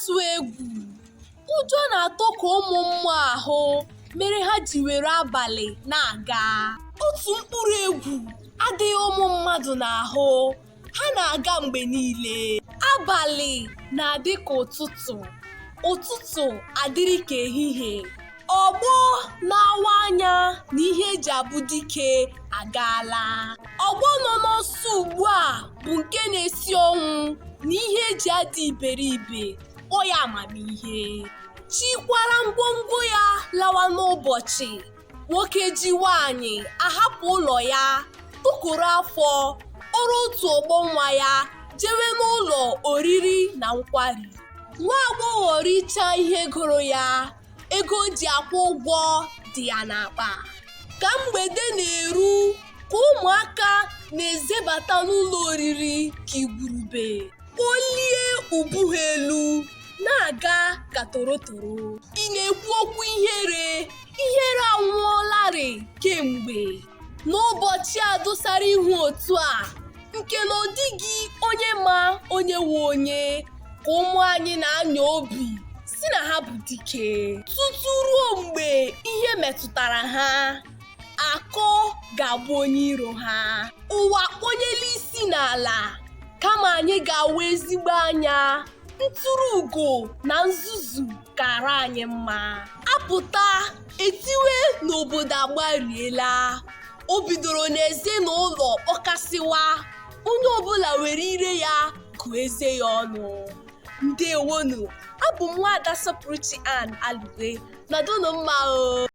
atụ egwu. Ụjọ na-atụ ka ụmụ mmụọ ahụ mere ha ji were abalị na-aga. Otu mkpụrụ egwu adịghị ụmụ mmadụ n'ahụ, ha na-aga mgbe niile. Abalị na-adị ka ụtụtụ, ụtụtụ adịrị ka ehihie. Ọgbọ na-awa anya na ihe eji abụ dike agaala. Ọgbọ nọ n'ọsọ ugbu a bụ nke na-esi ọnwụ na ihe eji adị iberibe ọya amamihe. Chikwara ngwongwo ya lawa n'ụbọchị. Nwoke ji nwaanyị ahapụ ụlọ ya, tụkụrụ afọ, ọrụ otu ọgbọ nwa ya jewe n'ụlọ oriri na nkwari. Nwa agbọghọ richaa ihe goro ya, ego ji akwụ ụgwọ dị ya n'akpa. Ka mgbede na-eru, ka ụmụaka na-ezebata n'ụlọ oriri ka igwurube kpolie ubu ha elu na-aga ka torotoro. Ị na-ekwu okwu ihere? Ihere anwụọlarị kemgbe. N'ụbọchị a dosara ihu otu a, nke na ọ dịghị onye ma onye nwe onye, ka ụmụ anyị na-anya obi si na ha bụ dike tutu ruo mgbe ihe metụtara ha. Akọ ga-abụ onye iro ha. Ụwa kponyela isi n'ala, kama anyị ga-awa ezigbo anya. Ntụrụ ugo na nzuzu kara anyị mma. Apụta etiwe n'obodo agbariela. O bidoro n'ezinụlọ kpọkasịwa, onye ọbụla were ire ya kụọ eze ya ọnụ. Ndewonu, abụ m Nwaada Sopruchi Ann Alugwe. Nọdụnụ mma o.